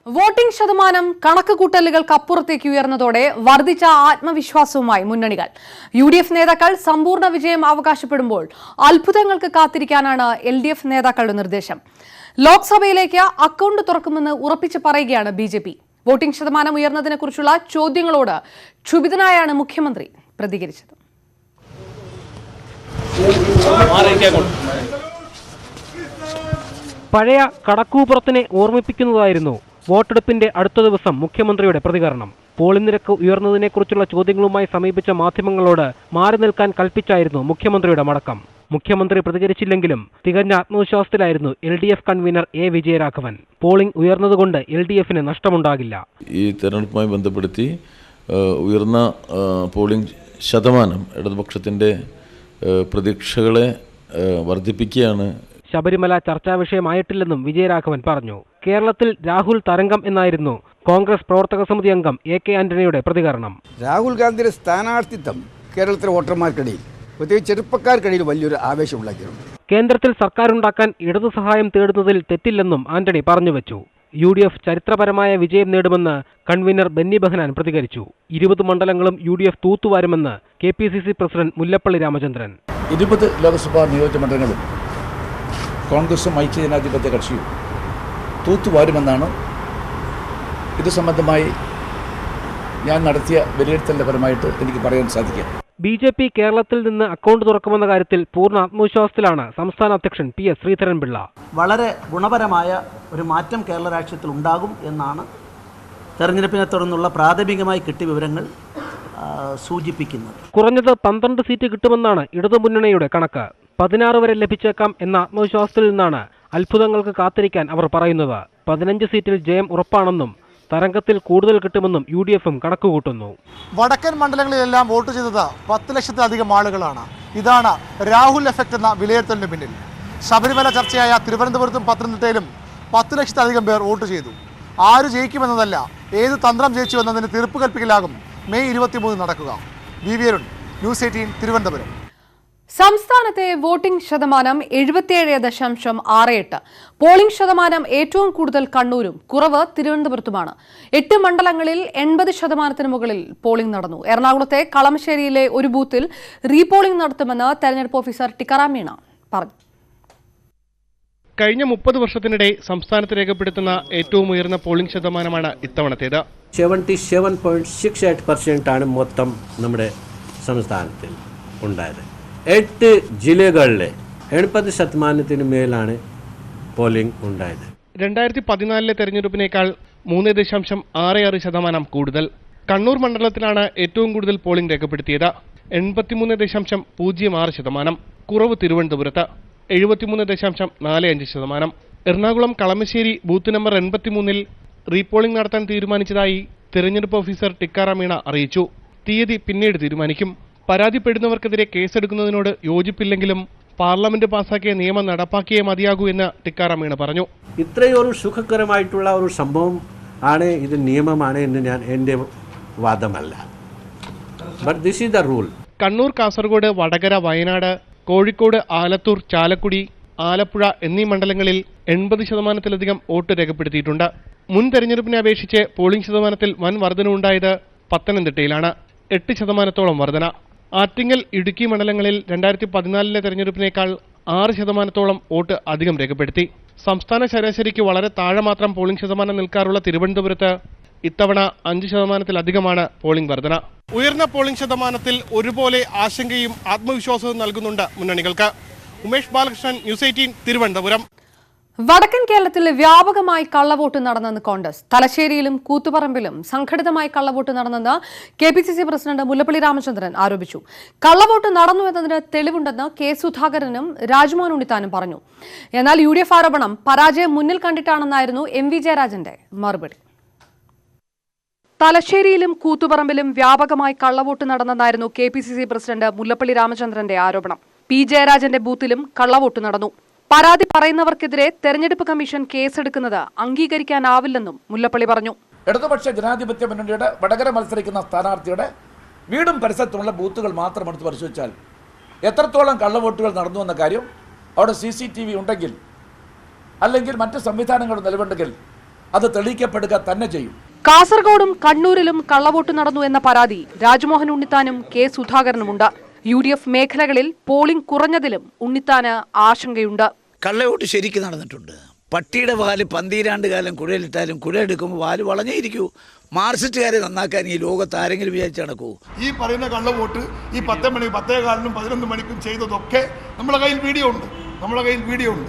Voting ശതമാനം കണക്കുകൂട്ടലുകൾക്കപ്പുറത്തേക്ക് ഉയർന്നതോടെ വർദ്ധിച്ച ആത്മവിശ്വാസവുമായി മുന്നണികൾ. UDF നേതാക്കൾ സമ്പൂർണ്ണ വിജയം അവകാശപ്പെടുമ്പോൾ അത്ഭുതങ്ങൾക്ക് കാത്തിരിക്കാനാണ് LDF നേതാക്കളുടെ നിർദ്ദേശം. ലോക്സഭയിലേക്ക് അക്കൗണ്ട് തുറക്കുമെന്ന് ഉറപ്പിച്ച് പറയുകയാണ് BJP. വോട്ടിംഗ് ശതമാനം ഉയർന്നതിനെക്കുറിച്ചുള്ള ചോദ്യങ്ങളോട് ക്ഷുഭിതനായാണ് മുഖ്യമന്ത്രി പ്രതികരിച്ചത്. പഴയ കടക്കൂപ്പുറത്തിനെ ഓർമ്മിപ്പിക്കുന്നതായിരുന്നു വോട്ടെടുപ്പിന്റെ അടുത്ത ദിവസം മുഖ്യമന്ത്രിയുടെ പ്രതികരണം. പോളിംഗ് നിരക്ക് ഉയർന്നതിനെക്കുറിച്ചുള്ള ചോദ്യങ്ങളുമായി സമീപിച്ച മാധ്യമങ്ങളോട് മാറി നിൽക്കാൻ കൽപ്പിച്ചായിരുന്നു മുഖ്യമന്ത്രിയുടെ മടക്കം. മുഖ്യമന്ത്രി പ്രതികരിച്ചില്ലെങ്കിലും തികഞ്ഞ ആത്മവിശ്വാസത്തിലായിരുന്നു LDF convener A. Vijayaraghavan. Polling ഉയർന്നതുകൊണ്ട് LDFന് നഷ്ടമുണ്ടാകില്ല. ഈ തെരഞ്ഞെടുപ്പുമായി ബന്ധപ്പെടുത്തി ഉയർന്ന പോളിംഗ് ശതമാനം ഇടതുപക്ഷത്തിന്റെ പ്രതീക്ഷകളെ വർദ്ധിപ്പിക്കുകയാണ്. ശബരിമല ചർച്ചാ വിഷയമായിട്ടില്ലെന്നും വിജയരാഘവൻ പറഞ്ഞു. കേരളത്തിൽ രാഹുൽ തരംഗം എന്നായിരുന്നു കോൺഗ്രസ് പ്രവർത്തക സമിതി അംഗം AK ആന്റണിയുടെ പ്രതികരണം. രാഹുൽ ഗാന്ധിയുടെ സ്ഥാനാർത്ഥിത്വം കേരളത്തിലെ വോട്ടർമാർക്കിടയിൽ, പ്രത്യേകിച്ച് ചെറുപ്പക്കാർക്കിടയിൽ വലിയൊരു ആവേശമുണ്ടാക്കിയിട്ടുണ്ട്. കേന്ദ്രത്തിൽ സർക്കാരുണ്ടാക്കാൻ ഇടതു സഹായം തേടുന്നതിൽ തെറ്റില്ലെന്നും ആന്റണി പറഞ്ഞുവെച്ചു. UDF ചരിത്രപരമായ വിജയം നേടുമെന്ന് കൺവീനർ ബെന്നി ബെഹനാൻ പ്രതികരിച്ചു. 20 മണ്ഡലങ്ങളും UDF തൂത്തുവാരുമെന്ന് KPCC പ്രസിഡന്റ് മുല്ലപ്പള്ളി രാമചന്ദ്രൻ. 20 ലോക്സഭാ നിയോജകമണ്ഡലങ്ങളും കോൺഗ്രസും ഐക്യജനാധിപത്യ കക്ഷിയും തൂത്തുവാരുമെന്നാണ് ഇത് സംബന്ധമായി ഞാൻ നടത്തിയ വിലയിരുത്തലിന്റെ ഫലമായിട്ട് എനിക്ക് പറയാൻ സാധിക്കുക. BJP കേരളത്തിൽ നിന്ന് അക്കൗണ്ട് തുറക്കുമെന്ന കാര്യത്തിൽ പൂർണ്ണ ആത്മവിശ്വാസത്തിലാണ് സംസ്ഥാന അധ്യക്ഷൻ PS ശ്രീധരൻപിള്ള. വളരെ ഗുണപരമായ ഒരു മാറ്റം കേരള രാഷ്ട്രീയത്തിൽ ഉണ്ടാകും എന്നാണ് തെരഞ്ഞെടുപ്പിനെ തുടർന്നുള്ള പ്രാഥമികമായി കിട്ടിയ വിവരങ്ങൾ സൂചിപ്പിക്കുന്നത്. കുറഞ്ഞത് 12 സീറ്റ് കിട്ടുമെന്നാണ് ഇടതുമുന്നണിയുടെ കണക്ക്. 16 വരെ ലഭിച്ചേക്കാം എന്ന ആത്മവിശ്വാസത്തിൽ നിന്നാണ് അത്ഭുതങ്ങൾക്ക് കാത്തിരിക്കാൻ അവർ പറയുന്നത്. 15 സീറ്റിൽ ജയം ഉറപ്പാണെന്നും തരംഗത്തിൽ കൂടുതൽ കിട്ടുമെന്നും UDFും കണക്കുകൂട്ടുന്നു. വടക്കൻ മണ്ഡലങ്ങളിലെല്ലാം വോട്ട് ചെയ്തത് 10 ലക്ഷത്തിലധികം ആളുകളാണ്. ഇതാണ് രാഹുൽ എഫക്ട് എന്ന വിലയിരുത്തലിന് പിന്നിൽ. ശബരിമല ചർച്ചയായ തിരുവനന്തപുരത്തും പത്തനംതിട്ടയിലും 10 ലക്ഷത്തിലധികം പേർ വോട്ട് ചെയ്തു. ആര് ജയിക്കുമെന്നതല്ല, ഏത് തന്ത്രം ജയിച്ചു എന്നതിന് തീർപ്പ് കൽപ്പിക്കലാകും മെയ് 23 നടക്കുക. VV Arun, News 18 Thiruvananthapuram. സംസ്ഥാനത്തെ വോട്ടിംഗ് ശതമാനം 77.68. പോളിംഗ് ശതമാനം ഏറ്റവും കൂടുതൽ കണ്ണൂരും കുറവ് തിരുവനന്തപുരത്തുമാണ്. 8 മണ്ഡലങ്ങളിൽ 80% മുകളിൽ പോളിംഗ് നടന്നു. എറണാകുളത്തെ കളമശ്ശേരിയിലെ ഒരു ബൂത്തിൽ റീപോളിംഗ് നടത്തുമെന്ന് തെരഞ്ഞെടുപ്പ് ഓഫീസർ ടിക്കാറാം മീണ പറഞ്ഞു. കഴിഞ്ഞ 30 വർഷത്തിനിടെ സംസ്ഥാനത്ത് രേഖപ്പെടുത്തുന്ന ഏറ്റവും ഉയർന്ന പോളിംഗ് ശതമാനമാണ് ഇത്തവണത്തേത്. 77.68% ആണ് മൊത്തം നമ്മുടെ സംസ്ഥാനത്തിൽ ഉണ്ടായത്. 8 ജില്ലകളിലെ 80% മേലാണ് പോളിംഗ് ഉണ്ടായത്. 2014 തെരഞ്ഞെടുപ്പിനേക്കാൾ 3.66% കൂടുതൽ. കണ്ണൂർ മണ്ഡലത്തിലാണ് ഏറ്റവും കൂടുതൽ പോളിംഗ് രേഖപ്പെടുത്തിയത്. 83.06%. കുറവ് തിരുവനന്തപുരത്ത് 73.45%. എറണാകുളം കളമശ്ശേരി ബൂത്ത് നമ്പർ 83-ൽ റീപോളിംഗ് നടത്താൻ തീരുമാനിച്ചതായി തെരഞ്ഞെടുപ്പ് ഓഫീസർ ടിക്കാറാം മീണ അറിയിച്ചു. തീയതി പിന്നീട് തീരുമാനിക്കും. പരാതിപ്പെടുന്നവർക്കെതിരെ കേസെടുക്കുന്നതിനോട് യോജിപ്പില്ലെങ്കിലും പാർലമെന്റ് പാസാക്കിയ നിയമം നടപ്പാക്കിയേ മതിയാകൂ എന്ന് ടിക്കാറാം മീണ പറഞ്ഞു. ഇത്രയൊരു സുഖകരമായിട്ടുള്ള ഒരു സംഭവം ആണ്, ഇത് നിയമമാണ് എന്ന് എൻ്റെ വാദമല്ല. But this is the rule. Kannur, Kasaragod, Vadakara, Wayanad, Kozhikode, Alathur, Chalakudy, Alappuzha എന്നീ മണ്ഡലങ്ങളിൽ 80%-ലധികം വോട്ട് രേഖപ്പെടുത്തിയിട്ടുണ്ട്. മുൻ തെരഞ്ഞെടുപ്പിനെ അപേക്ഷിച്ച് പോളിംഗ് ശതമാനത്തിൽ വൻ വർധനവുണ്ടായത് പത്തനംതിട്ടയിലാണ്. 8% വർധന. ആറ്റിങ്ങൽ, ഇടുക്കി മണ്ഡലങ്ങളിൽ 2014 തെരഞ്ഞെടുപ്പിനേക്കാൾ 6% വോട്ട് അധികം രേഖപ്പെടുത്തി. സംസ്ഥാന ശരാശരിക്ക് വളരെ താഴെ മാത്രം പോളിംഗ് ശതമാനം നിൽക്കാറുള്ള തിരുവനന്തപുരത്ത് ഇത്തവണ 5%-ലധികമാണ് പോളിംഗ് വർധന. ഉയർന്ന പോളിംഗ് ശതമാനത്തിൽ ഒരുപോലെ ആശങ്കയും ആത്മവിശ്വാസവും നൽകുന്നുണ്ട് മുന്നണികൾക്ക്. ഉമേഷ് ബാലകൃഷ്ണൻ, News 18 തിരുവനന്തപുരം. വടക്കൻ കേരളത്തിൽ വ്യാപകമായി കള്ളവോട്ട് നടന്നെന്ന് കോൺഗ്രസ്. തലശ്ശേരിയിലും കൂത്തുപറമ്പിലും സംഘടിതമായി കള്ളവോട്ട് നടന്നെന്ന് KPCC പ്രസിഡന്റ് മുല്ലപ്പള്ളി രാമചന്ദ്രൻ ആരോപിച്ചു. കള്ളവോട്ട് നടന്നു എന്നതിന് തെളിവുണ്ടെന്ന് K. സുധാകരനും രാജ്മോഹൻ ഉണ്ണിത്താനും പറഞ്ഞു. എന്നാൽ UDF ആരോപണം പരാജയം മുന്നിൽ കണ്ടിട്ടാണെന്നായിരുന്നു MV ജയരാജന്റെ മറുപടി. തലശ്ശേരിയിലും കൂത്തുപറമ്പിലും വ്യാപകമായി കള്ളവോട്ട് നടന്നെന്നായിരുന്നു KPCC പ്രസിഡന്റ് മുല്ലപ്പള്ളി രാമചന്ദ്രന്റെ ആരോപണം. P. ജയരാജന്റെ ബൂത്തിലും കള്ളവോട്ട് നടന്നു. പരാതി പറയുന്നവർക്കെതിരെ തെരഞ്ഞെടുപ്പ് കമ്മീഷൻ കേസെടുക്കുന്നത് അംഗീകരിക്കാനാവില്ലെന്നും മുല്ലപ്പള്ളി പറഞ്ഞു. ഇടതുപക്ഷ ജനാധിപത്യ മുന്നണിയുടെ വടകര മത്സരിക്കുന്ന സ്ഥാനാർത്ഥിയുടെ വീടും പരിസരത്തുള്ള ബൂത്തുകൾ മാത്രം എടുത്ത് പരിശോധിച്ചാൽ എത്രത്തോളം കള്ളവോട്ടുകൾ നടന്നു എന്ന കാര്യം അവിടെ CCTV ഉണ്ടെങ്കിൽ, അല്ലെങ്കിൽ മറ്റ് സംവിധാനങ്ങൾ നിലവിലുണ്ടെങ്കിൽ അത് തെളിയിക്കപ്പെടുക തന്നെ ചെയ്യും. കാസർഗോഡും കണ്ണൂരിലും കള്ളവോട്ട് നടന്നു എന്ന പരാതി രാജ്മോഹൻ ഉണ്ണിത്താനും കെ സുധാകരനുമുണ്ട്. UDF മേഖലകളിൽ പോളിംഗ് കുറഞ്ഞതിലും ഉണ്ണിത്താന് ആശങ്കയുണ്ട്. കള്ളവോട്ട് ശരിക്കും നടന്നിട്ടുണ്ട്. പട്ടിയുടെ വാല് 12 കാലം കുഴലിട്ടാലും കുഴലെടുക്കുമ്പോൾ വാല് വളഞ്ഞേയിരിക്കൂ. മാർക്സിസ്റ്റുകാരെ നന്നാക്കാൻ ഈ ലോകത്ത് ആരെങ്കിലും വിചാരിച്ചു നടക്കൂ? ഈ പറയുന്ന കള്ളവോട്ട് ഈ 10 മണി 10:15 11 മണിക്കും ചെയ്തതൊക്കെ നമ്മുടെ കയ്യിൽ വീഡിയോ ഉണ്ട്.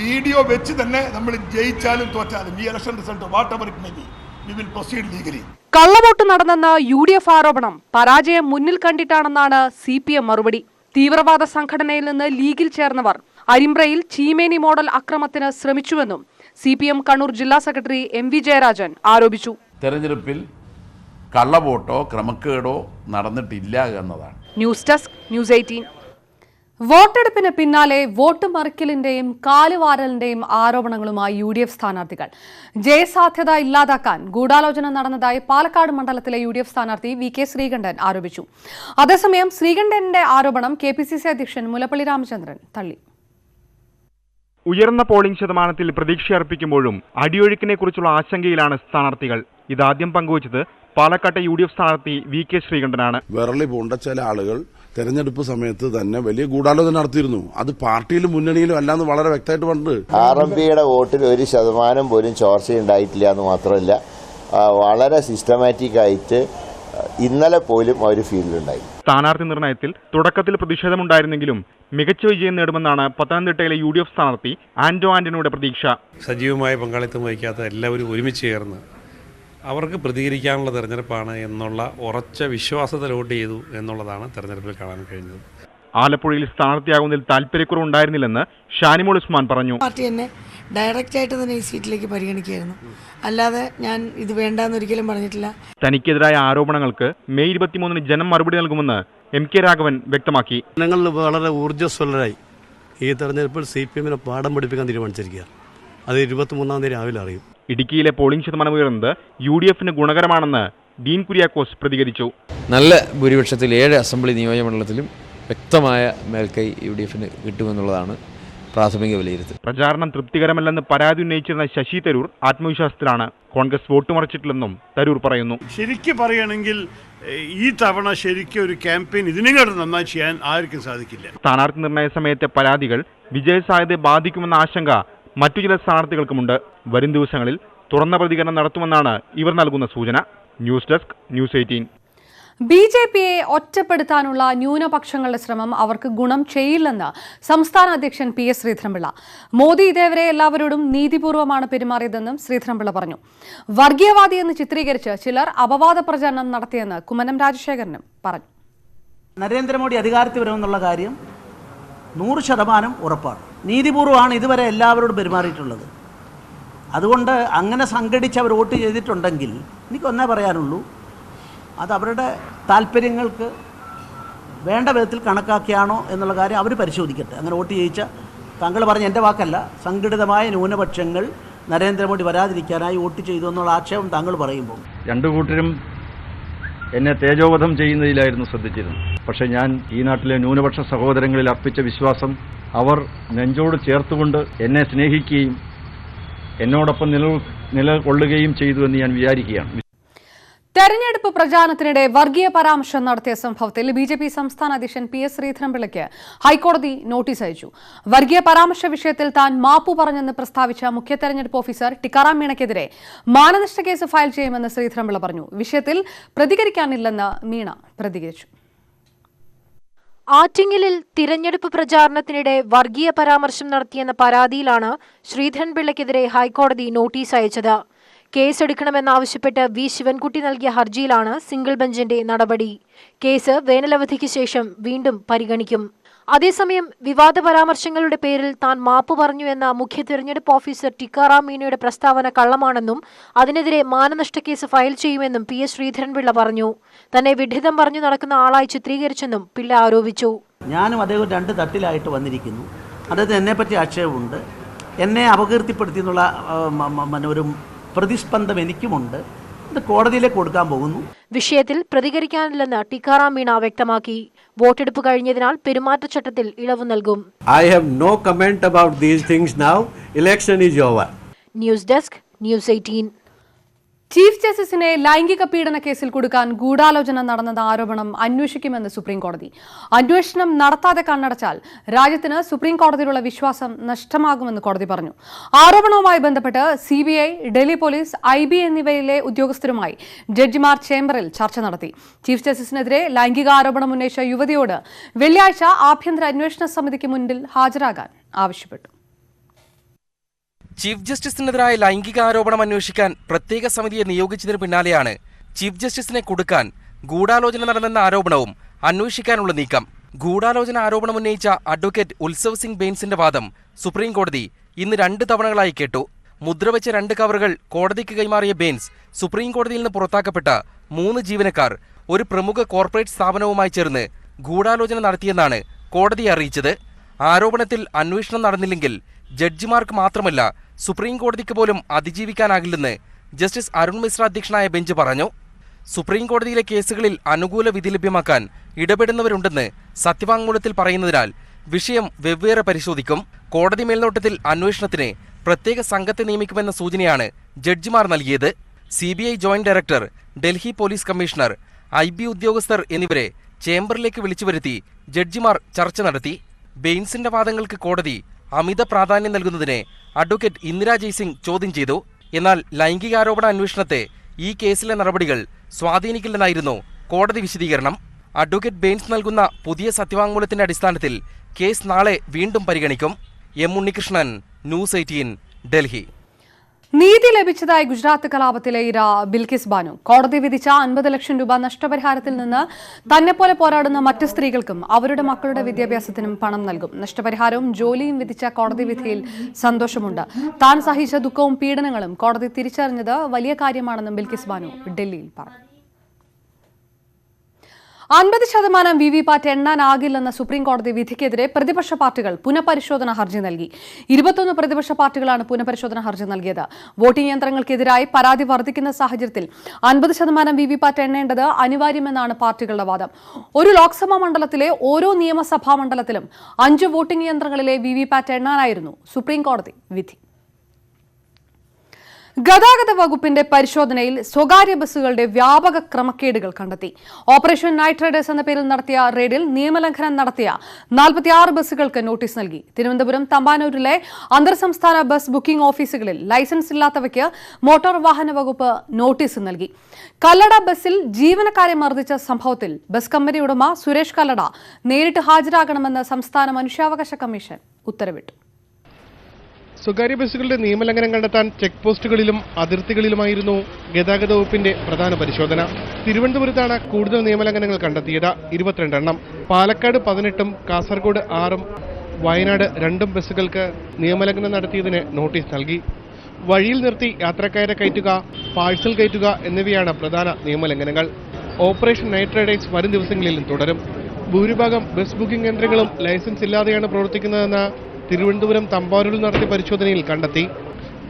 വീഡിയോ വെച്ച് തന്നെ നമ്മൾ ജയിച്ചാലും തോറ്റാലും ഈ election result what ever it may be we will proceed legally. കള്ളവോട്ട് നടന്നെന്ന UDF ആരോപണം പരാജയം മുന്നിൽ കണ്ടിട്ടാണെന്നാണ് CPM മറുപടി. തീവ്രവാദ സംഘടനയിൽ നിന്ന് ലീഗിൽ ചേർന്നവർ അരിമ്പ്രയിൽ ചീമേനി മോഡൽ അക്രമത്തിന് ശ്രമിച്ചുവെന്നും CPM കണ്ണൂർ ജില്ലാ സെക്രട്ടറി MV ജയരാജൻ ആരോപിച്ചു. തെരഞ്ഞെടുപ്പിൽ കള്ളവോട്ടോ ക്രമക്കേടോ നടന്നിട്ടില്ല എന്നതാണ്. News desk news 18. വോട്ടെടുപ്പിന് പിന്നാലെ വോട്ട് മറിക്കലിന്റെയും കാലുവാരലിന്റെയും ആരോപണങ്ങളുമായി UDF സ്ഥാനാർത്ഥികൾ. ജയസാധ്യത ഇല്ലാതാക്കാൻ ഗൂഢാലോചന നടന്നതായി പാലക്കാട് മണ്ഡലത്തിലെ UDF സ്ഥാനാർത്ഥി VK ശ്രീകണ്ഠൻ ആരോപിച്ചു. അതേസമയം ശ്രീകണ്ഠന്റെ ആരോപണം KPCC അധ്യക്ഷൻ മുല്ലപ്പള്ളി രാമചന്ദ്രൻ തള്ളി. ഉയർന്ന പോളിംഗ് ശതമാനത്തിൽ പ്രതീക്ഷയർപ്പിക്കുമ്പോഴും അടിയൊഴുക്കിനെ കുറിച്ചുള്ള ആശങ്കയിലാണ് സ്ഥാനാർത്ഥികൾ. ഇതാദ്യം പങ്കുവച്ചത് പാലക്കാട്ടെ UDF സ്ഥാനാർത്ഥി VK ശ്രീകണ്ഠനാണ്. വിരളി പൂണ്ട ചില ആളുകൾ തെരഞ്ഞെടുപ്പ് സമയത്ത് തന്നെ വലിയ ഗൂഢാലോചന നടത്തിയിരുന്നു. അത് പാർട്ടിയിലും മുന്നണിയിലും അല്ലാന്ന് വളരെ വ്യക്തമായിട്ട് പറഞ്ഞിട്ടുണ്ട്. RMPയുടെ വോട്ടിൽ 1% പോലും ചോർച്ചയുണ്ടായിട്ടില്ല എന്ന് മാത്രമല്ല, വളരെ സിസ്റ്റമാറ്റിക് ആയിട്ട് ഇന്നലെ പോലും ആ ഒരു ഫീൽഡിലുണ്ടായി. സ്ഥാനാർത്ഥി നിർണയത്തിൽ തുടക്കത്തിൽ പ്രതിഷേധമുണ്ടായിരുന്നെങ്കിലും മികച്ച വിജയം നേടുമെന്നാണ് പത്തനംതിട്ടയിലെ UDF സ്ഥാനാർത്ഥി ആന്റോ ആന്റണിയുടെ പ്രതീക്ഷ. സജീവമായ പങ്കാളിത്തം വഹിക്കാത്ത എല്ലാവരും ഒരുമിച്ച് ചേർന്ന് അവർക്ക് പ്രതികരിക്കാനുള്ള തെരഞ്ഞെടുപ്പാണ് എന്നുള്ള ഉറച്ച വിശ്വാസത്തിൽ വോട്ട് ചെയ്തു എന്നുള്ളതാണ് തെരഞ്ഞെടുപ്പിൽ കാണാൻ കഴിഞ്ഞത്. ആലപ്പുഴയിൽ സ്ഥാനാർത്ഥിയാകുന്നതിൽ താല്പര്യക്കുറവുണ്ടായിരുന്നില്ലെന്ന് ഷാനിമോൾ ഉസ്മാൻ പറഞ്ഞു. പാർട്ടി എന്നെ ഡയറക്റ്റ് ആയിട്ട് തന്നെ ഈ സീറ്റിലേക്ക് പരിഗണിക്കുകയായിരുന്നു, അല്ലാതെ ഞാൻ ഇത് വേണ്ടെന്ന് ഒരിക്കലും പറഞ്ഞിട്ടില്ല. തനിക്കെതിരായ ആരോപണങ്ങൾക്ക് മെയ് 23 ജനം മറുപടി നൽകുമെന്ന് MK രാഘവൻ വ്യക്തമാക്കി. ഞങ്ങൾ വളരെ ഊർജ്ജസ്വലരായി ഈ തെരഞ്ഞെടുപ്പിൽ CPM പാഠം പഠിപ്പിക്കാൻ തീരുമാനിച്ചിരിക്കുക. അത് 23-ാം തീയതി രാവിലെ അറിയും. ഇടുക്കിയിലെ പോളിംഗ് ശതമാനം ഉയർന്നത് UDFന് ഗുണകരമാണെന്ന് ഡീൻ കുര്യാക്കോസ് പ്രതികരിച്ചു. നല്ല ഭൂരിപക്ഷത്തിൽ 7 അസംബ്ലി നിയോജകമണ്ഡലത്തിലും വ്യക്തമായ മേൽക്കൈ UDFന് കിട്ടുമെന്നുള്ളതാണ് പ്രാഥമിക വിലയിരുത്തൽ. പ്രചാരണം തൃപ്തികരമല്ലെന്ന് പരാതി ഉന്നയിച്ചിരുന്ന ശശി തരൂർ ആത്മവിശ്വാസത്തിലാണ്. കോൺഗ്രസ് വോട്ട് മറിച്ചിട്ടില്ലെന്നും തരൂർ പറയുന്നു. ശരിക്കും പറയുകയാണെങ്കിൽ ഈ തവണ ശരിക്കും ഒരു ക്യാമ്പയിൻ ഇതിനെക്കാളും നന്നായി ചെയ്യാൻ ആർക്കും സാധിക്കില്ല. സ്ഥാനാർത്ഥി നിർണയ സമയത്തെ പരാതികൾ വിജയസാധ്യതയെ ബാധിക്കുമെന്ന ആശങ്ക മറ്റു ചില സ്ഥാനാർത്ഥികൾക്കുമുണ്ട്. വരും ദിവസങ്ങളിൽ തുറന്ന പ്രതികരണം നടത്തുമെന്നാണ് ഇവർ നൽകുന്ന സൂചന. News desk news 18. BJPയെ ഒറ്റപ്പെടുത്താനുള്ള ന്യൂനപക്ഷങ്ങളുടെ ശ്രമം അവർക്ക് ഗുണം ചെയ്യില്ലെന്ന് സംസ്ഥാന അധ്യക്ഷൻ PS ശ്രീധരൻപിള്ള. മോദി ഇതേവരെ എല്ലാവരോടും നീതിപൂർവ്വമാണ് പെരുമാറിയതെന്നും ശ്രീധരൻപിള്ള പറഞ്ഞു. വർഗീയവാദിയെന്ന് ചിത്രീകരിച്ച് ചിലർ അപവാദ പ്രചരണം നടത്തിയെന്ന് കുമ്മനം രാജശേഖരനും പറഞ്ഞു. നരേന്ദ്രമോദി അധികാരത്തിൽ വരുമെന്നുള്ള കാര്യം 100% ഉറപ്പാണ്. നീതിപൂർവ്വമാണ് ഇതുവരെ എല്ലാവരോടും പെരുമാറിയിട്ടുള്ളത്. അതുകൊണ്ട് അങ്ങനെ സംഘടിച്ച് അവർ വോട്ട് ചെയ്തിട്ടുണ്ടെങ്കിൽ എനിക്കൊന്നേ പറയാനുള്ളൂ, അത് അവരുടെ താല്പര്യങ്ങൾക്ക് വേണ്ട വിധത്തിൽ കണക്കാക്കിയാണോ എന്നുള്ള കാര്യം അവർ പരിശോധിക്കട്ടെ. അങ്ങനെ വോട്ട് ചെയ്യിച്ച താങ്കൾ പറഞ്ഞ എൻ്റെ വാക്കല്ല, സംഘടിതമായ ന്യൂനപക്ഷങ്ങൾ നരേന്ദ്രമോദി വരാതിരിക്കാനായി വോട്ട് ചെയ്തു എന്നുള്ള ആക്ഷേപം താങ്കൾ പറയുമ്പോൾ രണ്ടു കൂട്ടരും എന്നെ തേജോവധം ചെയ്യുന്നതിലായിരുന്നു ശ്രദ്ധിച്ചിരുന്നു. പക്ഷേ ഞാൻ ഈ നാട്ടിലെ ന്യൂനപക്ഷ സഹോദരങ്ങളിൽ അർപ്പിച്ച വിശ്വാസം അവർ നെഞ്ചോട് ചേർത്തുകൊണ്ട് എന്നെ സ്നേഹിക്കുകയും എന്നോടൊപ്പം നിലകൊള്ളുകയും ചെയ്തു എന്ന് ഞാൻ വിചാരിക്കുകയാണ്. തെരഞ്ഞെടുപ്പ് പ്രചാരണത്തിനിടെ വർഗീയ പരാമർശം നടത്തിയ സംഭവത്തിൽ BJP സംസ്ഥാന അധ്യക്ഷൻ PS ശ്രീധരൻപിള്ളയ്ക്ക് ഹൈക്കോടതി നോട്ടീസ് അയച്ചു. വർഗീയ പരാമർശ വിഷയത്തിൽ താൻ മാപ്പു പറഞ്ഞെന്ന് പ്രസ്താവിച്ച മുഖ്യ തെരഞ്ഞെടുപ്പ് ഓഫീസർ ടിക്കാറാം മീണയ്ക്കെതിരെ മാനനഷ്ട കേസ് ഫയൽ ചെയ്യുമെന്ന് ശ്രീധരൻപിള്ള പറഞ്ഞു. വിഷയത്തിൽ പ്രതികരിക്കാനില്ലെന്ന് മീണ പ്രതികരിച്ചു. ആറ്റിങ്ങലിൽ തിരഞ്ഞെടുപ്പ് പ്രചാരണത്തിനിടെ വർഗീയ പരാമർശം നടത്തിയെന്ന പരാതിയിലാണ് ശ്രീധരൻപിള്ളയ്ക്കെതിരെ ഹൈക്കോടതി നോട്ടീസ് അയച്ചത്. കേസെടുക്കണമെന്നാവശ്യപ്പെട്ട് V ശിവൻകുട്ടി നൽകിയ ഹർജിയിലാണ് സിംഗിൾ ബെഞ്ചിന്റെ നടപടി. കേസ് വേനലവധിക്ക് ശേഷം വീണ്ടും പരിഗണിക്കും. അതേസമയം വിവാദ പരാമർശങ്ങളുടെ പേരിൽ താൻ മാപ്പു പറഞ്ഞു എന്ന മുഖ്യ തിരഞ്ഞെടുപ്പ് ഓഫീസർ ടിക്കാറാം മീണയുടെ പ്രസ്താവന കള്ളമാണെന്നും അതിനെതിരെ മാനനഷ്ട കേസ് ഫയൽ ചെയ്യുമെന്നും PS ശ്രീധരൻപിള്ള പറഞ്ഞു. തന്നെ വിഡ്ഢിതം പറഞ്ഞു നടക്കുന്ന ആളായി ചിത്രീകരിച്ചെന്നും പിള്ള ആരോപിച്ചു. ഞാനും അദ്ദേഹം 2 തട്ടിലായിട്ട് വന്നിരിക്കുന്നു. അദ്ദേഹത്തിന് എന്നെപ്പറ്റി ആക്ഷേപമുണ്ട്. എന്നെ അപകീർത്തിപ്പെടുത്തിയെന്നുള്ള ഒരു പ്രതിസ്പന്ദം എനിക്കുമുണ്ട്. ഇത് കോടതിയിലേക്ക് കൊടുക്കാൻ പോകുന്നു. വിഷയത്തിൽ പ്രതികരിക്കാനില്ലെന്ന് ടിക്കാറാം മീണ വ്യക്തമാക്കി. വോട്ടെടുപ്പ് കഴിഞ്ഞതിനാൽ പെരുമാറ്റച്ചട്ടത്തിൽ ഇളവ് നൽകും. I have no comment about these things now. Election is over. News desk news 18. Chief ജസ്റ്റിസിനെ ലൈംഗിക പീഡന കേസിൽ കൊടുക്കാൻ ഗൂഢാലോചന നടന്നെന്ന ആരോപണം അന്വേഷിക്കുമെന്ന് സുപ്രീംകോടതി. അന്വേഷണം നടത്താതെ കണ്ണടച്ചാൽ രാജ്യത്തിന് സുപ്രീംകോടതിയിലുള്ള വിശ്വാസം നഷ്ടമാകുമെന്ന് കോടതി പറഞ്ഞു. ആരോപണവുമായി ബന്ധപ്പെട്ട് CBI, ഡൽഹി പോലീസ്, IB എന്നിവയിലെ ഉദ്യോഗസ്ഥരുമായി ജഡ്ജിമാർ ചേംബറിൽ ചർച്ച നടത്തി. ചീഫ് ജസ്റ്റിസിനെതിരെ ലൈംഗികാരോപണം ഉന്നയിച്ച യുവതിയോട് വെള്ളിയാഴ്ച ആഭ്യന്തര അന്വേഷണ സമിതിക്ക് മുന്നിൽ ഹാജരാകാൻ ആവശ്യപ്പെട്ടു. ചീഫ് ജസ്റ്റിസിനെതിരായ ലൈംഗികാരോപണം അന്വേഷിക്കാൻ പ്രത്യേക സമിതിയെ നിയോഗിച്ചതിന് പിന്നാലെയാണ് ചീഫ് ജസ്റ്റിസിനെ കൊടുക്കാൻ ഗൂഢാലോചന നടന്നെന്ന ആരോപണവും അന്വേഷിക്കാനുള്ള നീക്കം. ഗൂഢാലോചന ആരോപണം ഉന്നയിച്ച അഡ്വക്കേറ്റ് ഉത്സവ് സിംഗ് ബെയിൻസിന്റെ വാദം സുപ്രീംകോടതി ഇന്ന് 2 തവണകളായി കേട്ടു. മുദ്രവെച്ച 2 കവറുകൾ കോടതിക്ക് കൈമാറിയ ബെയിൻസ് സുപ്രീംകോടതിയിൽ നിന്ന് പുറത്താക്കപ്പെട്ട 3 ജീവനക്കാർ ഒരു പ്രമുഖ കോർപ്പറേറ്റ് സ്ഥാപനവുമായി ചേർന്ന് ഗൂഢാലോചന നടത്തിയെന്നാണ് കോടതിയെ അറിയിച്ചത്. ആരോപണത്തിൽ അന്വേഷണം നടന്നില്ലെങ്കിൽ ജഡ്ജിമാർക്ക് മാത്രമല്ല സുപ്രീംകോടതിക്ക് പോലും അതിജീവിക്കാനാകില്ലെന്ന് ജസ്റ്റിസ് അരുൺ മിശ്ര അധ്യക്ഷനായ ബെഞ്ച് പറഞ്ഞു. സുപ്രീംകോടതിയിലെ കേസുകളിൽ അനുകൂല വിധി ലഭ്യമാക്കാൻ ഇടപെടുന്നവരുണ്ടെന്ന് സത്യവാങ്മൂലത്തിൽ പറയുന്നതിനാൽ വിഷയം വെവ്വേറെ പരിശോധിക്കും. കോടതി മേൽനോട്ടത്തിൽ അന്വേഷണത്തിന് പ്രത്യേക സംഘത്തെ നിയമിക്കുമെന്ന സൂചനയാണ് ജഡ്ജിമാർ നൽകിയത്. CBI joint director, Delhi police commissioner, IB ഉദ്യോഗസ്ഥർ എന്നിവരെ ചേംബറിലേക്ക് വിളിച്ചുവരുത്തി ജഡ്ജിമാർ ചർച്ച നടത്തി. ബെയിൻസിന്റെ വാദങ്ങൾക്ക് കോടതി അമിത പ്രാധാന്യം നൽകുന്നതിനെ അഡ്വക്കേറ്റ് ഇന്ദിരാ ജയ്സിംഗ് ചോദ്യം ചെയ്തു. എന്നാൽ ലൈംഗികാരോപണ അന്വേഷണത്തെ ഈ കേസിലെ നടപടികൾ സ്വാധീനിക്കില്ലെന്നായിരുന്നു കോടതി വിശദീകരണം. അഡ്വക്കേറ്റ് ബെയിൻസ് നൽകുന്ന പുതിയ സത്യവാങ്മൂലത്തിന്റെ അടിസ്ഥാനത്തിൽ കേസ് നാളെ വീണ്ടും പരിഗണിക്കും. M. ഉണ്ണികൃഷ്ണൻ, ന്യൂസ് 18, ഡൽഹി. നീതി ലഭിച്ചതായി ഗുജറാത്ത് കലാപത്തിലെ ഇര ബിൽക്കിസ് ബാനു. കോടതി വിധിച്ച 50 ലക്ഷം രൂപ നഷ്ടപരിഹാരത്തിൽ നിന്ന് തന്നെപ്പോലെ പോരാടുന്ന മറ്റു സ്ത്രീകൾക്കും അവരുടെ മക്കളുടെ വിദ്യാഭ്യാസത്തിനും പണം നൽകും. നഷ്ടപരിഹാരവും ജോലിയും വിധിച്ച കോടതി വിധിയിൽ സന്തോഷമുണ്ട്. താൻ സഹിച്ച ദുഃഖവും പീഡനങ്ങളും കോടതി തിരിച്ചറിഞ്ഞത് വലിയ കാര്യമാണെന്നും ബിൽക്കിസ് ബാനു ഡൽഹിയിൽ പറഞ്ഞു. 50% VVPAT എണ്ണാനാകില്ലെന്ന സുപ്രീംകോടതി വിധിക്കെതിരെ പ്രതിപക്ഷ പാർട്ടികൾ പുനഃപരിശോധനാ ഹർജി നൽകി. 21 പ്രതിപക്ഷ പാർട്ടികളാണ് പുനഃപരിശോധനാ ഹർജി നൽകിയത്. വോട്ടിംഗ് യന്ത്രങ്ങൾക്കെതിരായി പരാതി വർദ്ധിക്കുന്ന സാഹചര്യത്തിൽ 50% VVPAT എണ്ണേണ്ടത് അനിവാര്യമെന്നാണ് പാർട്ടികളുടെ വാദം. ഒരു ലോക്സഭാ മണ്ഡലത്തിലെ ഓരോ നിയമസഭാ മണ്ഡലത്തിലും 5 വോട്ടിംഗ് യന്ത്രങ്ങളിലെ VVPAT എണ്ണാനായിരുന്നു സുപ്രീംകോടതി വിധി. ഗതാഗത വകുപ്പിന്റെ പരിശോധനയിൽ സ്വകാര്യ ബസ്സുകളുടെ വ്യാപക ക്രമക്കേടുകൾ കണ്ടെത്തി. ഓപ്പറേഷൻ നൈറ്റ് റൈഡേഴ്സ് എന്ന പേരിൽ നടത്തിയ റെയ്ഡിൽ നിയമലംഘനം നടത്തിയ 46 ബസ്സുകൾക്ക് നോട്ടീസ് നൽകി. തിരുവനന്തപുരം തമ്പാനൂരിലെ അന്തർ സംസ്ഥാന ബസ് ബുക്കിംഗ് ഓഫീസുകളിൽ ലൈസൻസ് ഇല്ലാത്തവയ്ക്ക് മോട്ടോർ വാഹന വകുപ്പ് നോട്ടീസ് നൽകി. കല്ലട ബസ്സിൽ ജീവനക്കാരെ മർദ്ദിച്ച സംഭവത്തിൽ ബസ് കമ്പനി ഉടമ സുരേഷ് കല്ലട നേരിട്ട് ഹാജരാകണമെന്ന് സംസ്ഥാന മനുഷ്യാവകാശ കമ്മീഷൻ ഉത്തരവിട്ടു. സ്വകാര്യ ബസ്സുകളുടെ നിയമലംഘനം കണ്ടെത്താൻ ചെക്ക് പോസ്റ്റുകളിലും അതിർത്തികളിലുമായിരുന്നു ഗതാഗത വകുപ്പിന്റെ പ്രധാന പരിശോധന. തിരുവനന്തപുരത്താണ് കൂടുതൽ നിയമലംഘനങ്ങൾ കണ്ടെത്തിയത്, 22 എണ്ണം. പാലക്കാട് 18ഉം കാസർഗോഡ് 6ഉം വയനാട് 2 ബസ്സുകൾക്ക് നിയമലംഘനം നടത്തിയതിന് നോട്ടീസ് നൽകി. വഴിയിൽ നിർത്തി യാത്രക്കാരെ കയറ്റുക, പാഴ്സൽ കയറ്റുക എന്നിവയാണ് പ്രധാന നിയമലംഘനങ്ങൾ. ഓപ്പറേഷൻ നൈറ്റ് റൈഡേഴ്സ് വരും ദിവസങ്ങളിലും തുടരും. ഭൂരിഭാഗം ബസ് ബുക്കിംഗ് യന്ത്രങ്ങളും ലൈസൻസ് ഇല്ലാതെയാണ് പ്രവർത്തിക്കുന്നതെന്ന് തിരുവനന്തപുരം തമ്പാനൂരിൽ നടത്തിയ പരിശോധനയിൽ കണ്ടെത്തി.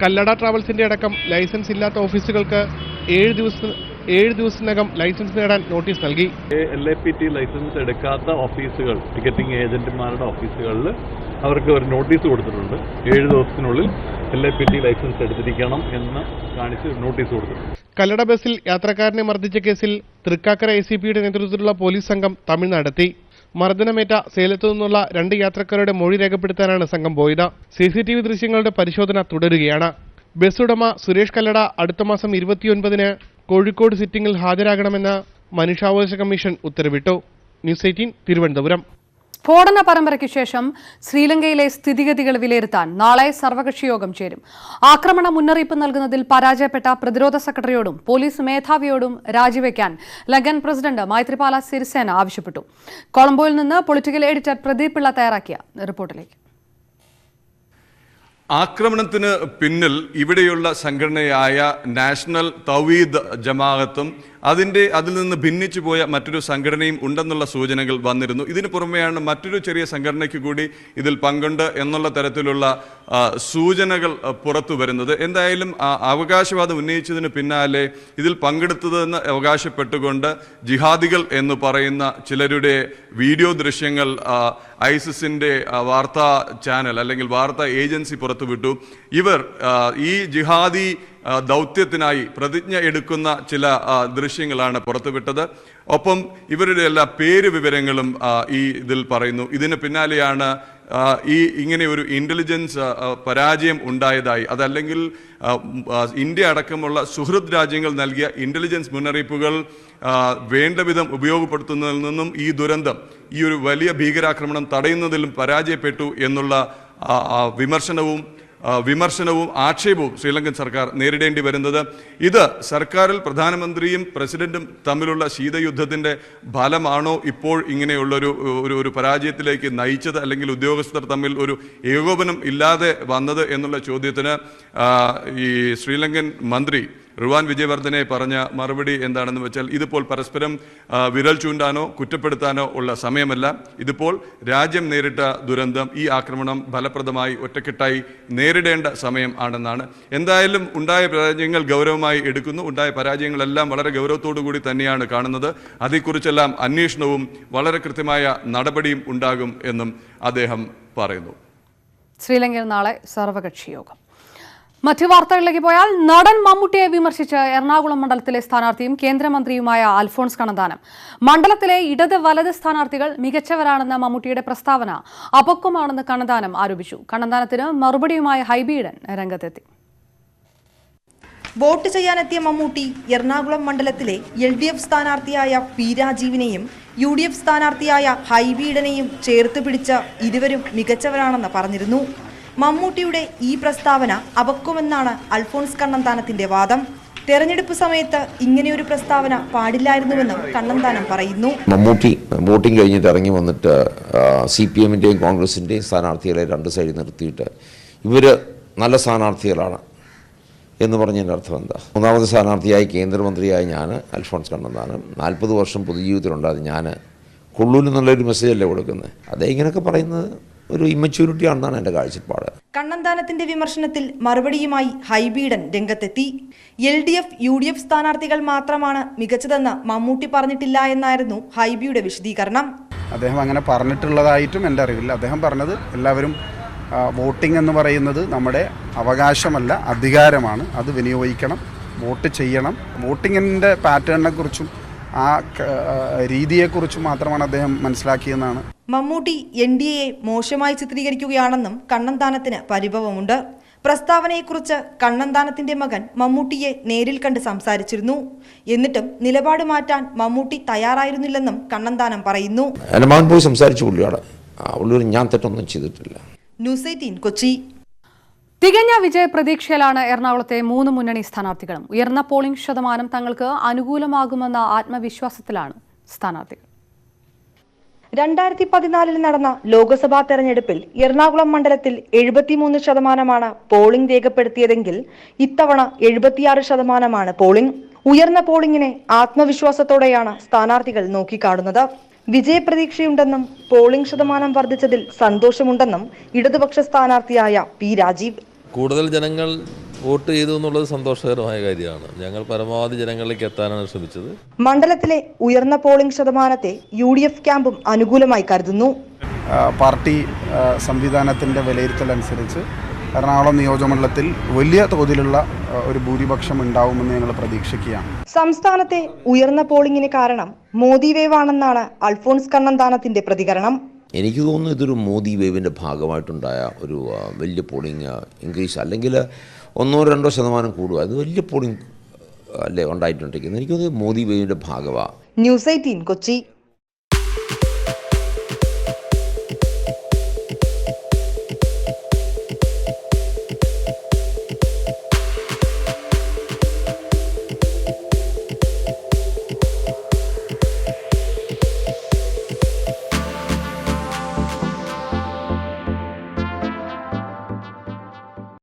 കല്ലട ട്രാവൽസിന്റെ അടക്കം ലൈസൻസ് ഇല്ലാത്ത ഓഫീസുകൾക്ക് 7 ദിവസത്തിനകം ലൈസൻസ് നേടാൻ നോട്ടീസ് നൽകി. LAPT ലൈസൻസ് എടുക്കാത്ത ഓഫീസുകൾ, ടിക്കറ്റിംഗ് ഏജന്റുമാരുടെ ഓഫീസുകളിൽ അവർക്ക് ഒരു നോട്ടീസ് കൊടുത്തിട്ടുണ്ട്. 7 ദിവസത്തിനുള്ളിൽ LAPT ലൈസൻസ് എടുത്തിരിക്കണം എന്ന് കാണിച്ച് നോട്ടീസ് കൊടുത്തിട്ടുണ്ട്. കല്ലട ബസ്സിൽ യാത്രക്കാരനെ മർദ്ദിച്ച കേസിൽ തൃക്കാക്കര ACPയുടെ നേതൃത്വത്തിലുള്ള പോലീസ് സംഘം തമിഴ്നാടെത്തി. മർദ്ദനമേറ്റ സേലത്തു നിന്നുള്ള 2 യാത്രക്കാരുടെ മൊഴി രേഖപ്പെടുത്താനാണ് സംഘം പോയത്. CCTV ദൃശ്യങ്ങളുടെ പരിശോധന തുടരുകയാണ്. ബസ് ഉടമ സുരേഷ് കല്ലട അടുത്ത മാസം 29-ന് കോഴിക്കോട് സിറ്റിംഗിൽ ഹാജരാകണമെന്ന് മനുഷ്യാവകാശ കമ്മീഷൻ ഉത്തരവിട്ടു. ന്യൂസ് 18 തിരുവനന്തപുരം. സ്ഫോടന പരമ്പരയ്ക്ക് ശേഷം ശ്രീലങ്കയിലെ സ്ഥിതിഗതികൾ വിലയിരുത്താൻ നാളെ സർവകക്ഷി യോഗം ചേരും. ആക്രമണ മുന്നറിയിപ്പ് നൽകുന്നതിൽ പരാജയപ്പെട്ട പ്രതിരോധ സെക്രട്ടറിയോടും പോലീസ് മേധാവിയോടും രാജിവെക്കാൻ ലങ്കൻ പ്രസിഡന്റ് മൈത്രിപാല സിരിസേന ആവശ്യപ്പെട്ടു. കൊളംബോയിൽ നിന്ന് പൊളിറ്റിക്കൽ എഡിറ്റർ പ്രദീപ് പിള്ള തയ്യാറാക്കിയ റിപ്പോർട്ടിലേക്ക്. ആക്രമണത്തിന് പിന്നിൽ ഇവിടെയുള്ള സംഘടനയായ നാഷണൽ തൗഹീദ് ജമാഅത്തും അതിൽ നിന്ന് ഭിന്നിച്ചു പോയ മറ്റൊരു സംഘടനയും ഉണ്ടെന്നുള്ള സൂചനകൾ വന്നിരുന്നു. ഇതിനു പുറമെയാണ് മറ്റൊരു ചെറിയ സംഘടനയ്ക്ക് കൂടി ഇതിൽ പങ്കുണ്ട് എന്നുള്ള തരത്തിലുള്ള സൂചനകൾ പുറത്തു വരുന്നത്. എന്തായാലും അവകാശവാദം ഉന്നയിച്ചതിന് പിന്നാലെ ഇതിൽ പങ്കെടുത്തതെന്ന് അവകാശപ്പെട്ടുകൊണ്ട് ജിഹാദികൾ എന്ന് പറയുന്ന ചിലരുടെ വീഡിയോ ദൃശ്യങ്ങൾ ഐസിസിൻ്റെ വാർത്താ ചാനൽ അല്ലെങ്കിൽ വാർത്താ ഏജൻസി പുറത്തുവിട്ടു. ഇവർ ഈ ജിഹാദി ദൗത്യത്തിനായി പ്രതിജ്ഞ എടുക്കുന്ന ചില ദൃശ്യങ്ങളാണ് പുറത്തുവിട്ടത്. ഒപ്പം ഇവരുടെ എല്ലാ പേര് വിവരങ്ങളും ഈ ഇതിൽ പറയുന്നു. ഇതിന് പിന്നാലെയാണ് ഇങ്ങനെ ഒരു ഇൻ്റലിജൻസ് പരാജയം ഉണ്ടായതായി, അതല്ലെങ്കിൽ ഇന്ത്യ അടക്കമുള്ള സുഹൃത്ത് രാജ്യങ്ങൾ നൽകിയ ഇൻ്റലിജൻസ് മുന്നറിയിപ്പുകൾ വേണ്ട വിധം ഉപയോഗപ്പെടുത്തുന്നതിൽ നിന്നും ഈ ദുരന്തം, ഈ ഒരു വലിയ ഭീകരാക്രമണം തടയുന്നതിലും പരാജയപ്പെട്ടു എന്നുള്ള വിമർശനവും ആക്ഷേപവും ശ്രീലങ്കൻ സർക്കാർ നേരിടേണ്ടി വരുന്നത്. ഇത് സർക്കാരിൽ പ്രധാനമന്ത്രിയും പ്രസിഡന്റും തമ്മിലുള്ള ശീതയുദ്ധത്തിൻ്റെ ഫലമാണോ ഇപ്പോൾ ഇങ്ങനെയുള്ളൊരു പരാജയത്തിലേക്ക് നയിച്ചത്, അല്ലെങ്കിൽ ഉദ്യോഗസ്ഥർ തമ്മിൽ ഒരു ഏകോപനം ഇല്ലാതെ വന്നത് എന്നുള്ള ചോദ്യത്തിന് ഈ ശ്രീലങ്കൻ മന്ത്രി റുവാൻ വിജയവർദ്ധനെ പറഞ്ഞ മറുപടി എന്താണെന്ന് വെച്ചാൽ, ഇതിപ്പോൾ പരസ്പരം വിരൽ ചൂണ്ടാനോ കുറ്റപ്പെടുത്താനോ ഉള്ള സമയമല്ല. ഇതിപ്പോൾ രാജ്യം നേരിട്ട ദുരന്തം, ഈ ആക്രമണം ഫലപ്രദമായി ഒറ്റക്കെട്ടായി നേരിടേണ്ട സമയം ആണെന്നാണ്. എന്തായാലും ഉണ്ടായ പരാജയങ്ങൾ ഗൗരവമായി എടുക്കുന്നു. ഉണ്ടായ പരാജയങ്ങളെല്ലാം വളരെ ഗൗരവത്തോടു കൂടി തന്നെയാണ് കാണുന്നത്. അതേക്കുറിച്ചെല്ലാം അന്വേഷണവും വളരെ കൃത്യമായ നടപടിയും ഉണ്ടാകും എന്നും അദ്ദേഹം പറയുന്നു. ശ്രീലങ്കയിൽ നാളെ സർവകക്ഷി യോഗം. മറ്റു വാർത്തകളിലേക്ക് പോയാൽ നടൻ മമ്മൂട്ടിയെ വിമർശിച്ച് എറണാകുളം മണ്ഡലത്തിലെ സ്ഥാനാർത്ഥിയും കേന്ദ്രമന്ത്രിയുമായ അൽഫോൺസ് കണ്ണന്താനം. മണ്ഡലത്തിലെ ഇടത് വലത് സ്ഥാനാർത്ഥികൾ മികച്ചവരാണെന്ന മമ്മൂട്ടിയുടെ പ്രസ്താവന അപക്വമാണെന്ന് കണ്ണന്താനം ആരോപിച്ചു. കണ്ണന്താനത്തിന് മറുപടിയുമായി ഹൈബി ഈഡൻ രംഗത്തെത്തി. വോട്ട് ചെയ്യാനെത്തിയ മമ്മൂട്ടി എറണാകുളം മണ്ഡലത്തിലെ LDF സ്ഥാനാർത്ഥിയായ പി രാജീവിനെയും UDF സ്ഥാനാർത്ഥിയായ ഹൈബി ഈഡനെയും ചേർത്ത് പിടിച്ച ഇരുവരും മികച്ചവരാണെന്ന് പറഞ്ഞിരുന്നു. മമ്മൂട്ടിയുടെ ഈ പ്രസ്താവന അപക്വമെന്നാണ് അൽഫോൺസ് കണ്ണന്താനത്തിന്റെ വാദം. തെരഞ്ഞെടുപ്പ് സമയത്ത് ഇങ്ങനെയൊരു പ്രസ്താവന പാടില്ലായിരുന്നുവെന്നും കണ്ണന്താനം പറയുന്നു. മമ്മൂട്ടി വോട്ടിംഗ് കഴിഞ്ഞിട്ട് ഇറങ്ങി വന്നിട്ട് CPM-ന്റെയും കോൺഗ്രസിൻ്റെയും സ്ഥാനാർത്ഥികളെ രണ്ട് സൈഡിൽ നിർത്തിയിട്ട് ഇവർ നല്ല സ്ഥാനാർത്ഥികളാണ് എന്ന് പറഞ്ഞതിൻ്റെ അർത്ഥം എന്താ? മൂന്നാമത് സ്ഥാനാർത്ഥിയായി കേന്ദ്രമന്ത്രിയായ ഞാൻ അൽഫോൺസ് കണ്ണന്താനം 40 വർഷം പൊതുജീവിതത്തിലുണ്ടായത് ഞാൻ കൊള്ളൂലെന്നുള്ളൊരു മെസ്സേജല്ലേ കൊടുക്കുന്നത്. അതേ ഇങ്ങനെയൊക്കെ പറയുന്നത് ഒരു ഇമ്മച്യൂരിറ്റി ആണെന്നാണ് എൻ്റെ കാഴ്ചപ്പാട്. കണ്ണന്താനത്തിന്റെ വിമർശനത്തിൽ മറുപടിയുമായി ഹൈബി ഈഡൻ രംഗത്തെത്തി. LDF UDF സ്ഥാനാർത്ഥികൾ മാത്രമാണ് മികച്ചതെന്ന് മമ്മൂട്ടി പറഞ്ഞിട്ടില്ല എന്നായിരുന്നു ഹൈബിയുടെ വിശദീകരണം. അദ്ദേഹം അങ്ങനെ പറഞ്ഞിട്ടുള്ളതായിട്ടും എൻ്റെ അറിവില്ല. അദ്ദേഹം പറഞ്ഞത് എല്ലാവരും വോട്ടിംഗ് എന്ന് പറയുന്നത് നമ്മുടെ അവകാശമല്ല, അധികാരമാണ്. അത് വിനിയോഗിക്കണം, വോട്ട് ചെയ്യണം. വോട്ടിങ്ങിൻ്റെ പാറ്റേണിനെ കുറിച്ചും ആ രീതിയെക്കുറിച്ചും മാത്രമാണ് അദ്ദേഹം മനസ്സിലാക്കിയെന്നാണ്. മമ്മൂട്ടി NDAയെ മോശമായി ചിത്രീകരിക്കുകയാണെന്നും കണ്ണന്താനത്തിന് പരിഭവമുണ്ട്. പ്രസ്താവനയെക്കുറിച്ച് കണ്ണന്താനത്തിന്റെ മകൻ മമ്മൂട്ടിയെ നേരിൽ കണ്ട് സംസാരിച്ചിരുന്നു. എന്നിട്ടും നിലപാട് മാറ്റാൻ മമ്മൂട്ടി തയ്യാറായിരുന്നില്ലെന്നും കണ്ണന്താനം പറയുന്നു. പോയി സംസാരിച്ചു പുള്ളിയോട് ഞാൻ തെറ്റൊന്നും ചെയ്തിട്ടില്ല. ന്യൂസ് 18 കൊച്ചി. തികഞ്ഞ വിജയ പ്രതീക്ഷയിലാണ് എറണാകുളത്തെ 3 മുന്നണി സ്ഥാനാർത്ഥികളും. ഉയർന്ന പോളിംഗ് ശതമാനം തങ്ങൾക്ക് അനുകൂലമാകുമെന്ന ആത്മവിശ്വാസത്തിലാണ് സ്ഥാനാർത്ഥികൾ. 2014 നടന്ന ലോക്സഭാ തെരഞ്ഞെടുപ്പിൽ എറണാകുളം മണ്ഡലത്തിൽ 73% പോളിംഗ് രേഖപ്പെടുത്തിയതെങ്കിൽ ഇത്തവണ 76% പോളിംഗ്. ഉയർന്ന പോളിംഗിനെ ആത്മവിശ്വാസത്തോടെയാണ് സ്ഥാനാർത്ഥികൾ നോക്കിക്കാണുന്നത്. വിജയപ്രതീക്ഷയുണ്ടെന്നും പോളിംഗ് ശതമാനം വർദ്ധിച്ചതിൽ സന്തോഷമുണ്ടെന്നും ഇടതുപക്ഷ സ്ഥാനാർത്ഥിയായ പി രാജീവ്. കൂടുതൽ ജനങ്ങൾ വോട്ട് ചെയ്തു എന്നുള്ളത് സന്തോഷകരമായ കാര്യമാണ്. ഞങ്ങൾ പരമാവധി ജനങ്ങളിലേക്ക് എത്താനാണ് ശ്രമിച്ചത്. മണ്ഡലത്തിലെ ഉയർന്ന പോളിംഗ് ശതമാനത്തെ UDF ക്യാമ്പും അനുകൂലമായി കരുതുന്നു. പാർട്ടി സംവിധാനത്തിൻ്റെ വിലയിരുത്തലനുസരിച്ച് എറണാകുളം നിയോജകമണ്ഡലത്തിൽ വലിയ തോതിലുള്ള ഒരു ഭൂരിപക്ഷം ഉണ്ടാവുമെന്ന് ഞങ്ങൾ പ്രതീക്ഷിക്കുകയാണ്. സംസ്ഥാനത്തെ ഉയർന്ന പോളിംഗിന് കാരണം മോദി വേവ് ആണെന്നാണ് അൽഫോൺസ് കണ്ണന്താനത്തിന്റെ പ്രതികരണം. എനിക്ക് തോന്നുന്നു ഇതൊരു മോദി വേവിൻ്റെ ഭാഗമായിട്ടുണ്ടായ ഒരു വലിയ പോളിംഗ് ഇൻക്രീസ്, അല്ലെങ്കിൽ 1-2% കൂടുക. അത് വലിയ പോളിംഗ് അല്ലേ ഉണ്ടായിട്ടുണ്ടെങ്കിൽ എനിക്ക് തോന്നുന്നു മോദി വേവിൻ്റെ ഭാഗമാണ്. ന്യൂസ് 18 കൊച്ചി.